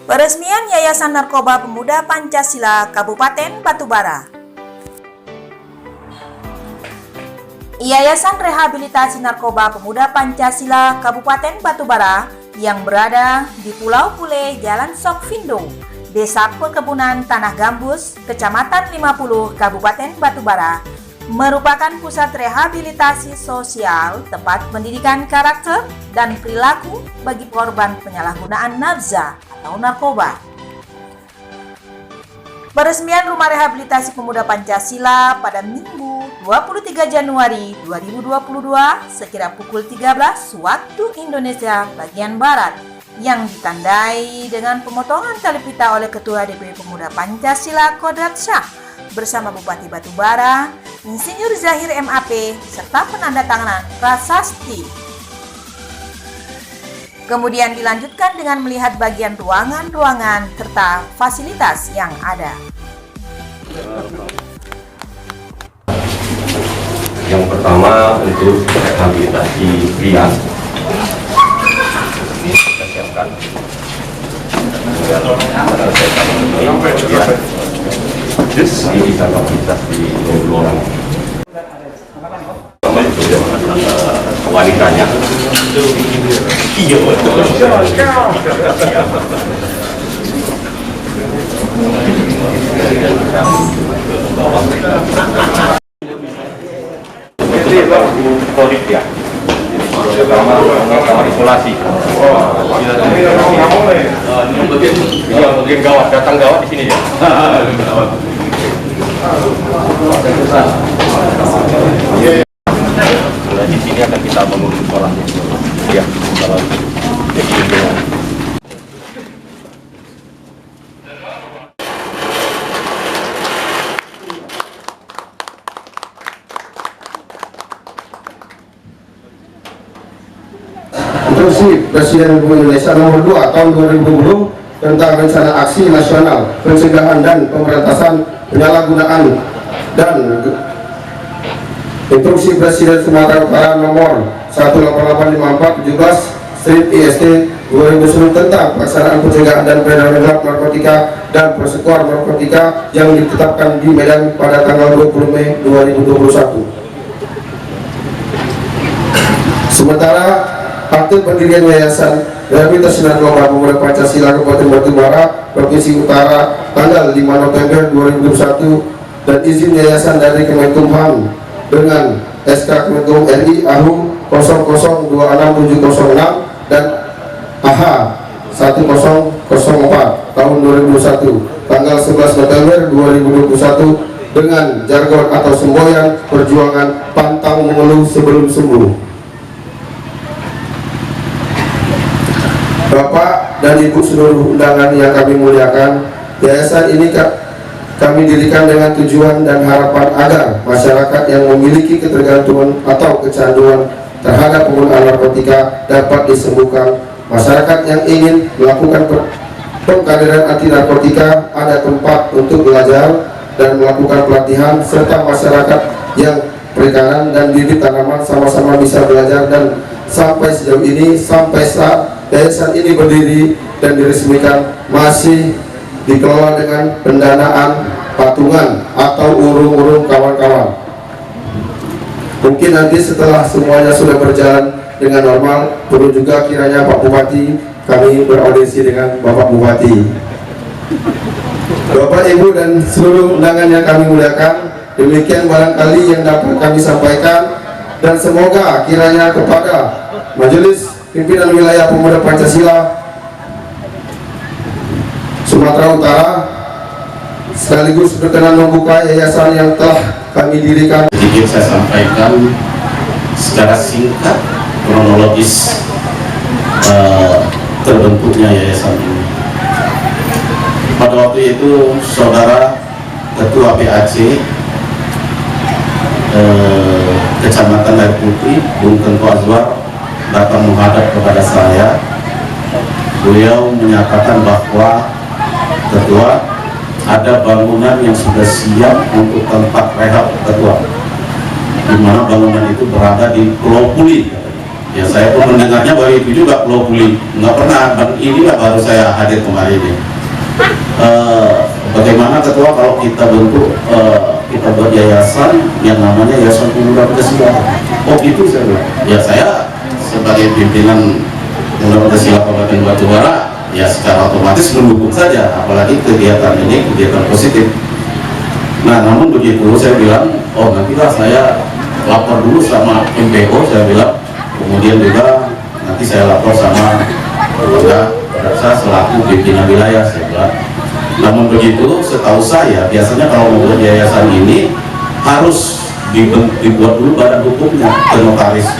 Peresmian Yayasan Narkoba Pemuda Pancasila Kabupaten Batubara. Yayasan Rehabilitasi Narkoba Pemuda Pancasila Kabupaten Batubara yang berada di Pulau Pule, Jalan Sokvindo, Desa Perkebunan Tanah Gambus, Kecamatan 50, Kabupaten Batubara, merupakan pusat rehabilitasi sosial, tempat pendidikan karakter dan perilaku bagi korban penyalahgunaan nafza atau narkoba. Peresmian Rumah Rehabilitasi Pemuda Pancasila pada Minggu 23 Januari 2022 sekira pukul 13 waktu Indonesia bagian Barat yang ditandai dengan pemotongan tali pita oleh Ketua DPP Pemuda Pancasila Kodrat Syah bersama Bupati Batubara, Insinyur Zahir MAP, serta penandatanganan prasasti. Kemudian dilanjutkan dengan melihat bagian ruangan-ruangan serta fasilitas yang ada. Yang pertama untuk rehabilitasi pria. Kita siapkan. Ini bisa kapasitas di 20 orang. Pertama itu wanitanya. Iya betul. Kodik ya. Kamar isolasi. Ini bagian gawat, datang gawat di sini ya. Di sini akan kita bangun sekolahnya. Ya, kalau jadi Instruksi Presiden Republik Indonesia Nomor 2 Tahun 2020 tentang Rencana Aksi Nasional Pencegahan dan Pemberantasan Penyalahgunaan dan Instruksi Presiden Sumatera Utara Nomor 18854/17/IST 2010 tentang pelaksanaan pencegahan dan peredaran gelap narkotika dan persekutuan narkotika yang ditetapkan di Medan pada tanggal 20 Mei 2021. Sementara akte pendirian Yayasan Rehabilitasi Narkoba Pemuda Pancasila Kabupaten Batubara Provinsi Utara tanggal 5 November 2021 dan izin yayasan dari Kemenkumham dengan SK Kemenkum RI AHU 00267006 dan AH 1004 tahun 2001 tanggal 11 November 2021 dengan jargon atau semboyan perjuangan pantang mengeluh sebelum sembuh. Bapak dan Ibu seluruh undangan yang kami muliakan, yayasan ini kami dirikan dengan tujuan dan harapan agar masyarakat yang memiliki ketergantungan atau kecanduan terhadap penggunaan narkotika dapat disembuhkan. Masyarakat yang ingin melakukan pengkaderan anti narkotika ada tempat untuk belajar dan melakukan pelatihan, serta masyarakat yang perikanan dan bibit tanaman sama-sama bisa belajar. Dan sampai sejauh ini, sampai saat yayasan ini berdiri dan diresmikan, masih dikelola dengan pendanaan patungan atau urung-urung kawan-kawan. Mungkin nanti setelah semuanya sudah berjalan dengan normal, perlu juga kiranya Pak Bupati, kami beraudiensi dengan Bapak Bupati. Bapak, Ibu, dan seluruh undangan yang kami muliakan, demikian barangkali yang dapat kami sampaikan, dan semoga kiranya kepada Majelis Pimpinan Wilayah Pemuda Pancasila Sumatera Utara sekaligus berkenan membuka yayasan yang telah kami dirikan. Sedikit saya sampaikan secara singkat kronologis terbentuknya yayasan ini. Pada waktu itu saudara Ketua PAC Kecamatan Air Putih, Bung Tentu Azwar, datang menghadap kepada saya. Beliau menyatakan bahwa Ketua, ada bangunan yang sudah siap untuk tempat rehab Ketua, di mana bangunan itu berada di Pulau Puli. Ya saya pun mendengarnya baru itu juga Pulau Puli, nggak pernah, dan inilah baru saya hadir kemarin ini. Bagaimana ketua kalau kita bentuk kita buat yayasan yang namanya Yayasan Pemuda Pancasila? Oh gitu saya bilang. Ya saya sebagai pimpinan Pemuda Pancasila Kabupaten Batubara ya secara otomatis mendukung saja, apalagi kegiatan ini kegiatan positif. Nah namun begitu saya bilang, oh nantilah saya lapor dulu sama MPO, saya bilang, kemudian juga nanti saya lapor sama saya selaku pimpinan wilayah, saya bilang. Namun begitu setahu saya biasanya kalau membuat yayasan ini harus dibuat dulu badan hukumnya ke notaris.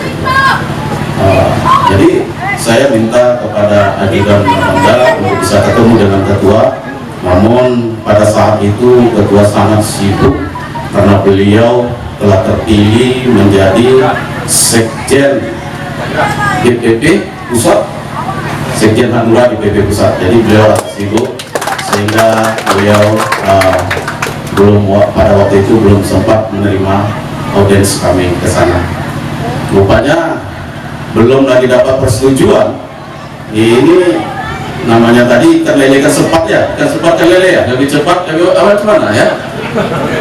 Jadi saya minta kepada Adi dan Anda untuk bisa ketemu dengan ketua, namun pada saat itu ketua sangat sibuk karena beliau telah terpilih menjadi sekjen DPP pusat, sekjen Hanura di PP pusat. Jadi beliau sibuk sehingga beliau pada waktu itu belum sempat menerima audiens kami ke sana. Rupanya belum lagi dapat persetujuan. Ini namanya tadi ikan lele kan cepat ya, ikan lele ya, lebih cepat lebih awal mana ya.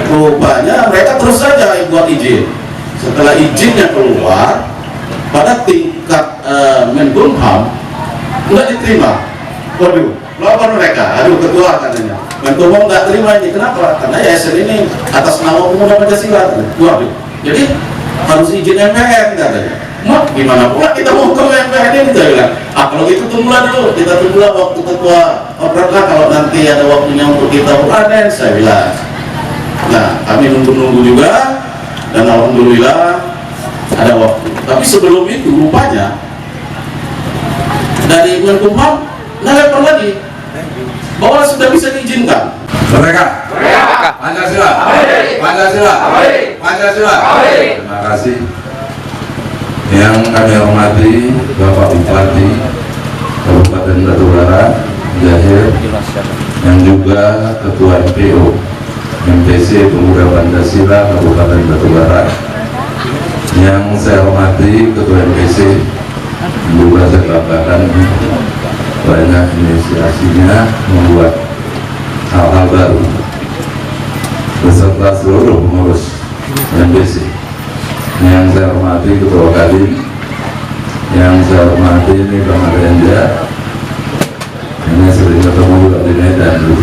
Rupanya mereka terus saja buat izin. Setelah izinnya keluar, pada tingkat Menkumham nggak diterima. Waduh, lawan mereka. Aduh, ketua katanya. Menkumham nggak terima ini. Kenapa? Karena yayasan ini atas nama Pemuda Pancasila. Waduh, jadi harus izin MPR katanya. Mak, gimana pula kita mau ke MPR ini? Saya bilang, kalau gitu tunggulah dulu. Kita tunggulah waktu ketua operasilah kalau nanti ada waktunya untuk kita beraden. Saya bilang. Nah, kami nunggu-nunggu juga, dan alhamdulillah ada waktu. Tapi sebelum itu rupanya dari Menkumham nelpon lagi bahwa sudah bisa diizinkan. Mereka Pancasila, Pancasila, Pancasila. Terima kasih. Yang kami hormati Bapak Bupati Kabupaten Batubara Jahir, yang juga Ketua MPO MPC Pemuda Pancasila Kabupaten Batubara, yang saya hormati Ketua MPC, juga saya banggakan banyak inisiasinya membuat hal-hal baru beserta seluruh pengurus MPC. Yang saya hormati Ketua Kadin, yang saya hormati ini Bang Arenda, ini sering ketemu juga di Medan dulu.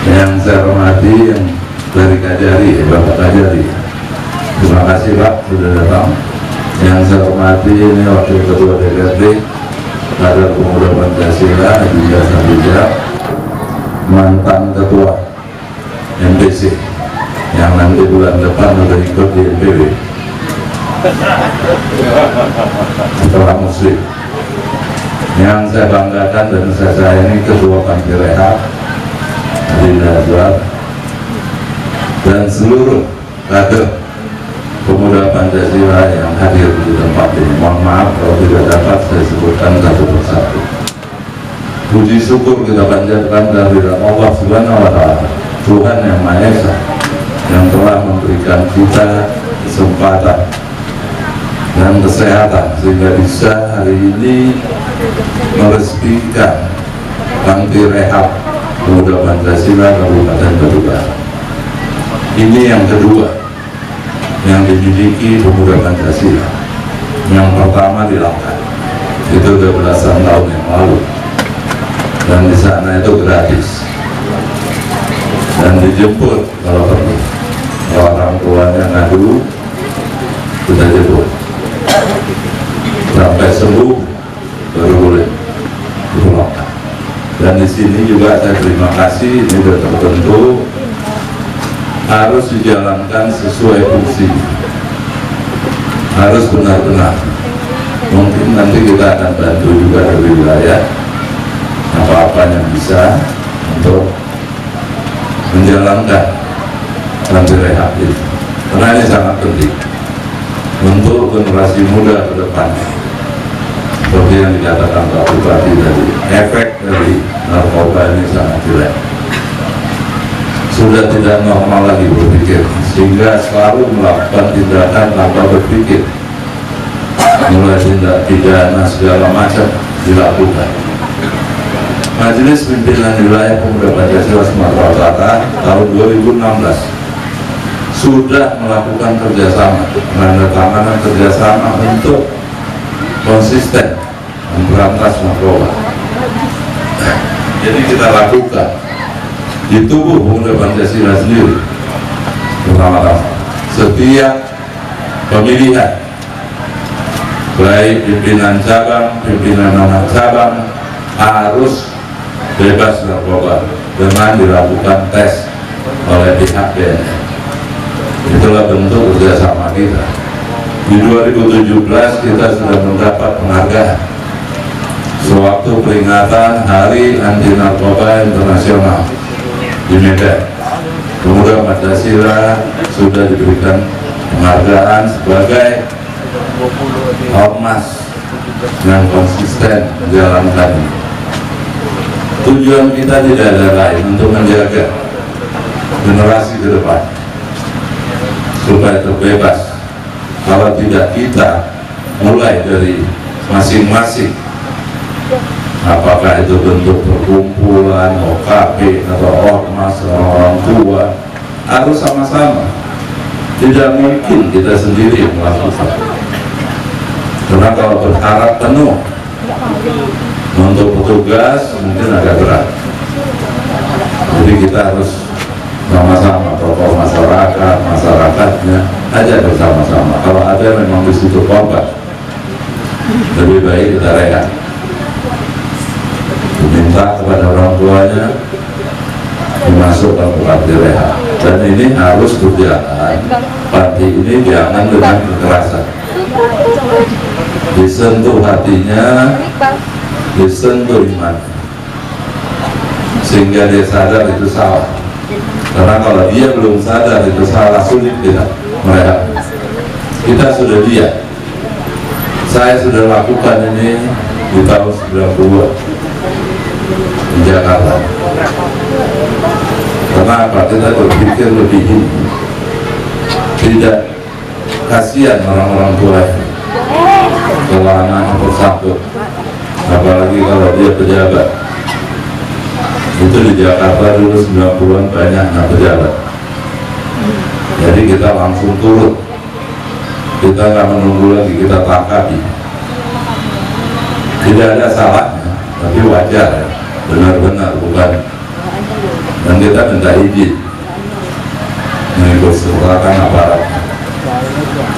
Yang saya hormati yang dari Kajari, Bapak Kajari, terima kasih Pak sudah datang. Yang saya hormati ini Wakil Ketua DPRD Kader Pemuda Pancasila juga Sabija, mantan Ketua MPC yang nanti bulan depan sudah ikut di NPW setelah Muslim. Yang saya banggakan dan saya ini Ketua Panti Rehab Adinda Azwar dan seluruh kader Pemuda Pancasila yang hadir di tempat ini. Mohon maaf kalau tidak dapat saya sebutkan satu persatu. Puji syukur kita panjatkan kehadirat Allah Subhanahu wa Ta'ala, Tuhan yang Maha Esa, yang telah memberikan kita kesempatan dan kesehatan sehingga bisa hari ini meresmikan Panti Rehab Pemuda Pancasila Kabupaten Batubara. Ini yang kedua yang dimiliki Pemuda Pancasila. Yang pertama di Langkat, itu udah belasan tahun yang lalu, dan di sana itu gratis dan dijemput kalau perlu. Kalau orang tuanya ngadu, kita jemput sampai sembuh baru boleh dipulangkan. Dan di sini juga saya terima kasih, ini sudah tertentu harus dijalankan sesuai fungsi, harus benar-benar. Mungkin nanti kita akan bantu juga dari wilayah apa-apa yang bisa untuk menjalankan Panti Rehab ini, karena ini sangat penting untuk generasi muda ke depan. Seperti yang dikatakan Pak Bupati tadi, efek dari narkoba ini sangat jelek, sudah tidak normal lagi berpikir, sehingga selalu melakukan tindakan tanpa berpikir. mulai tindak pidana segala macam dilakukan. Majelis Pimpinan Wilayah Pemuda Pancasila Sumatera Utara tahun 2016 sudah melakukan kerjasama, menandatangani kerjasama untuk konsisten memberantas narkoba. Jadi kita lakukan di tubuh Pemuda Pancasila sendiri. Pertama-tama, setiap pemilihan, baik pimpinan cabang, pimpinan anak cabang, harus bebas narkoba dengan dilakukan tes oleh pihak BNN. Itulah bentuk kerjasama kita. Di 2017 kita sudah mendapat penghargaan sewaktu peringatan Hari Anti Narkoba Internasional di Medan. Pemuda Pancasila sudah diberikan penghargaan sebagai ormas yang konsisten menjalankan ini. Tujuan kita tidak ada lain untuk menjaga generasi ke depan supaya terbebas. Kalau tidak kita mulai dari masing-masing, apakah itu bentuk perkumpulan, OKP atau ormas, orang tua, harus sama-sama. Tidak mungkin kita sendiri yang melakukan, karena kalau berharap penuh untuk petugas mungkin agak berat. Jadi kita harus sama-sama, tokoh masyarakat, masyarakatnya aja bersama-sama. Kalau ada memang di situ korban, lebih baik kita rehat, minta kepada orang tuanya dimasukkan ke panti rehat. Dan ini harus berjalan. Panti ini jangan dengan kekerasan, disentuh hatinya, disentuh iman, sehingga dia sadar itu salah. Karena kalau dia belum sadar itu salah, sulit kita merehat. Kita sudah lihat, saya sudah lakukan ini di tahun 92 di Jakarta. Kenapa? Kita berpikir lebih ini, tidak kasihan orang-orang tua kalau anaknya tersangkut, apalagi kalau dia pejabat. Itu di Jakarta dulu 90-an banyak anak pejabat. Jadi kita langsung turun, kita nggak menunggu lagi, kita tangkapi. Tidak ada salahnya, tapi wajar ya, benar-benar bukan. Dan kita minta izin mengikut sertakan aparatnya.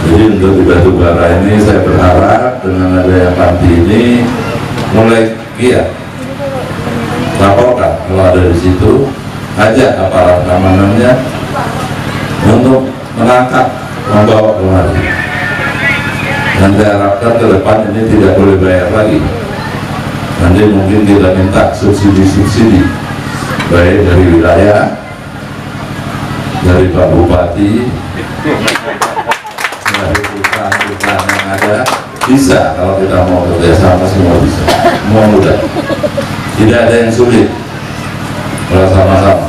Jadi untuk di Batubara ini saya berharap dengan adanya panti ini mulai giat. Laporkan kalau ada di situ, ajak aparat keamanannya untuk menangkap, membawa kemari. Dan saya harapkan ke depan ini tidak boleh bayar lagi. Nanti mungkin kita minta subsidi-subsidi, baik dari wilayah, dari Pak Bupati, dari perusahaan-perusahaan yang ada. Bisa kalau kita mau kerjasama, semua bisa, semua mudah. Tidak ada yang sulit kalau sama-sama.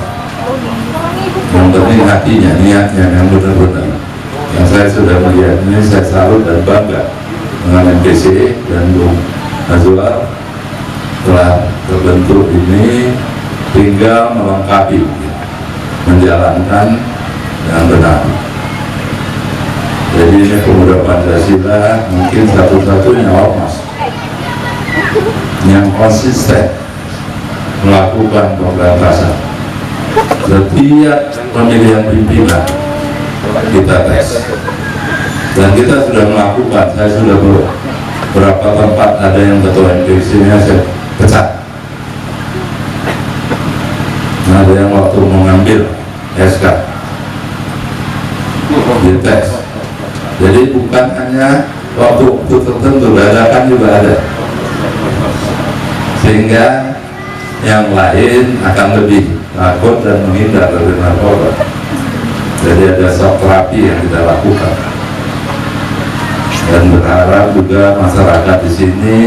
Yang penting hatinya, niatnya yang benar-benar. Yang saya sudah melihat ini, saya salut dan bangga dengan MPC dan Bung Azwar telah terbentuk ini, tinggal melengkapi, menjalankan dengan benar. Jadi ini Pemuda Pancasila mungkin satu-satunya ormas yang konsisten melakukan pemberantasan. Setiap pemilihan pimpinan kita tes, dan kita sudah melakukan. Saya sudah beberapa tempat ada yang ketua MPC-nya saya pecat. Ada yang waktu mengambil SK dites. Jadi bukan hanya waktu tertentu, dadakan juga ada, sehingga yang lain akan lebih takut dan menghindar dari narkoba. Jadi ada shock terapi yang kita lakukan, dan berharap juga masyarakat di sini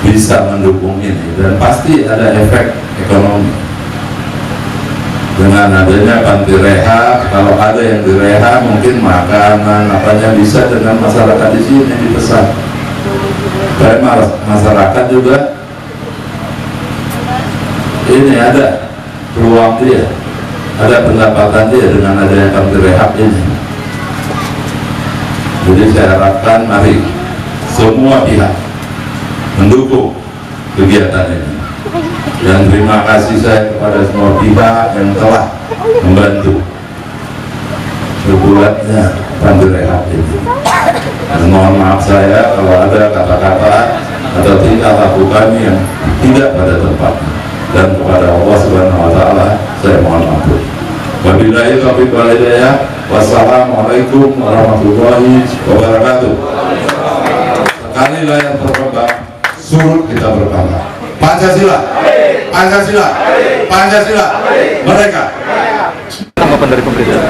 bisa mendukung ini, dan pasti ada efek ekonomi. dengan adanya panti rehab, kalau ada yang direhab mungkin makanan apanya bisa dengan masyarakat di sini dipesan. Supaya masyarakat juga ini ada peluang dia, ada pendapatan dia dengan adanya panti rehab ini. Jadi saya harapkan mari semua pihak mendukung kegiatan ini. Dan terima kasih saya kepada semua pihak yang telah membantu berbuatnya panti rehab ini. Dan mohon maaf saya kalau ada kata-kata atau tingkah laku kami yang tidak pada tempatnya. Dan kepada Allah Subhanahu wa Ta'ala saya mohon ampun. Wabillahi taufiq wal hidayah. Wassalamualaikum warahmatullahi wabarakatuh. Sekali layar terbang, surut kita berbangga. Pancasila, Pancasila, Pancasila, merdeka. Tanggapan dari pemerintah?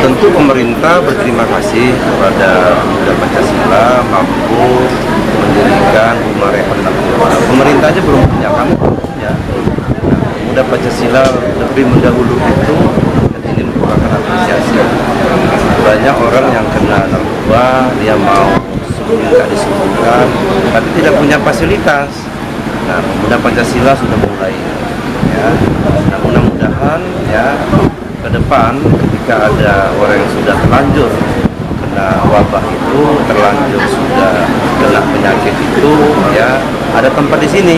Tentu pemerintah berterima kasih kepada Pemuda Pancasila mampu mendirikan rumah rehab narkoba. Pemerintah aja belum punya, kami belum punya. Pemuda Pancasila lebih mendahulu itu, dan ini merupakan apresiasi. Banyak orang yang kena narkoba, dia mau minta disembuhkan, tapi tidak punya fasilitas. Nah, Pemuda Pancasila sudah mulai, ya. Nah, mudah-mudahan ya ke depan ketika ada orang yang sudah terlanjur kena wabah itu, terlanjur sudah kena penyakit itu, ya ada tempat di sini,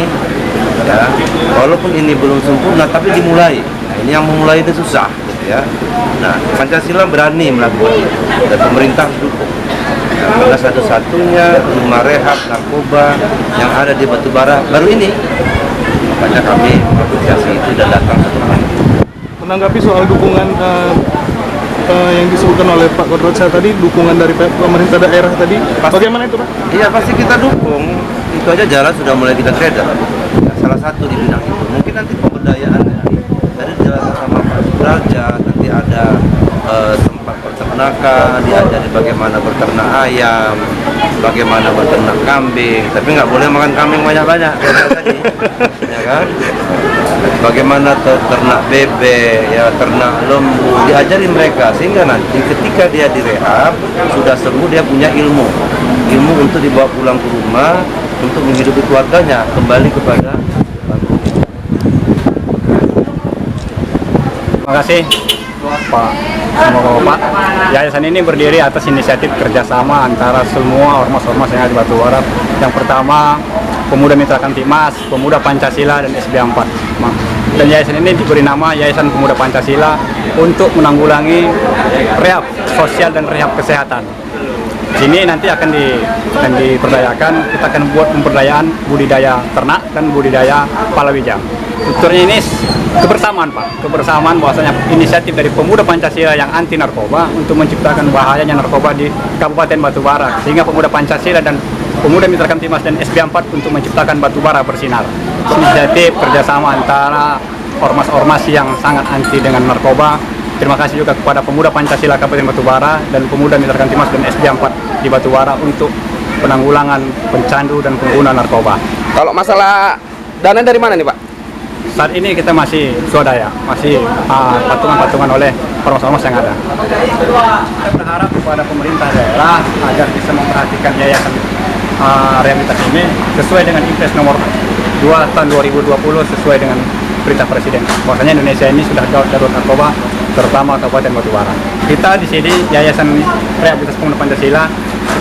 ya. Walaupun ini belum sempurna, tapi dimulai. Nah, ini yang memulai itu susah, gitu ya. Nah, Pancasila berani melakukan itu, dan pemerintah dukung. Karena satu-satunya rumah rehab narkoba yang ada di Batubara baru ini, makanya kami apresiasi itu dan datang setelah itu. Menanggapi soal dukungan yang disebutkan oleh Pak Kodrotsa tadi, dukungan dari pemerintah daerah tadi, bagaimana itu Pak? Iya, pasti kita dukung. Itu aja jalan sudah mulai kita trader. Ya, salah satu di bidang itu. Mungkin nanti pemberdayaan dari jalan sama Pak Sudrajat, nanti ada tempat peternakan, diajari bagaimana berternak ayam, bagaimana berternak kambing, tapi nggak boleh makan kambing banyak-banyak tadi, ya kan? Bagaimana ternak bebek, ya ternak lembu, diajari mereka sehingga nanti ketika dia direhab sudah sembuh, dia punya ilmu untuk dibawa pulang ke rumah untuk menghidupi keluarganya kembali kepada Terima kasih Pak. Semoga Pak, yayasan ini berdiri atas inisiatif kerjasama antara semua ormas-ormas yang ada di Batubara. Yang pertama, Pemuda Mitra Kamtibmas, Pemuda Pancasila, dan SB4. Dan yayasan ini diberi nama Yayasan Pemuda Pancasila untuk menanggulangi rehab sosial dan rehab kesehatan. Di sini nanti akan diperdayakan, kita akan buat pemberdayaan budidaya ternak dan budidaya palawija. Strukturnya ini kebersamaan Pak, kebersamaan bahwasanya inisiatif dari Pemuda Pancasila yang anti narkoba untuk menciptakan bahayanya narkoba di Kabupaten Batubara, sehingga Pemuda Pancasila dan Pemuda Mitra Kamtibmas dan SB4 untuk menciptakan Batubara bersinar. Inisiatif kerjasama antara ormas-ormas yang sangat anti dengan narkoba. Terima kasih juga kepada Pemuda Pancasila Kabupaten Batubara dan Pemuda Mitra Kamtibmas dan SB4 di Batubara untuk penanggulangan pencandu dan pengguna narkoba. Kalau masalah dana dari mana nih Pak? Saat ini kita masih swadaya, masih patungan-patungan oleh ormas-ormas yang ada. Saya berharap kepada pemerintah daerah agar bisa memperhatikan yayasan rehabilitasi ini sesuai dengan Impres nomor 2 tahun 2020 sesuai dengan perintah Presiden. Bahwasanya Indonesia ini sudah gawat darurat narkoba, terutama Kabupaten Batubara. Kita di sini Yayasan Rehabilitasi Pemuda Pancasila,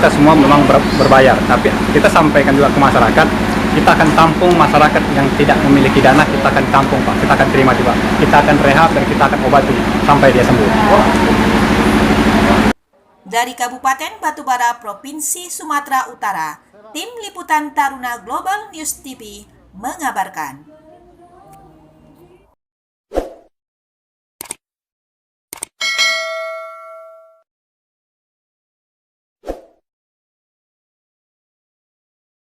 kita semua memang berbayar, tapi kita sampaikan juga ke masyarakat. Kita akan tampung masyarakat yang tidak memiliki dana, kita akan tampung Pak, kita akan terima juga, kita akan rehab dan kita akan obati sampai dia sembuh. Dari Kabupaten Batubara, Provinsi Sumatera Utara, Tim Liputan Taruna Global News TV mengabarkan.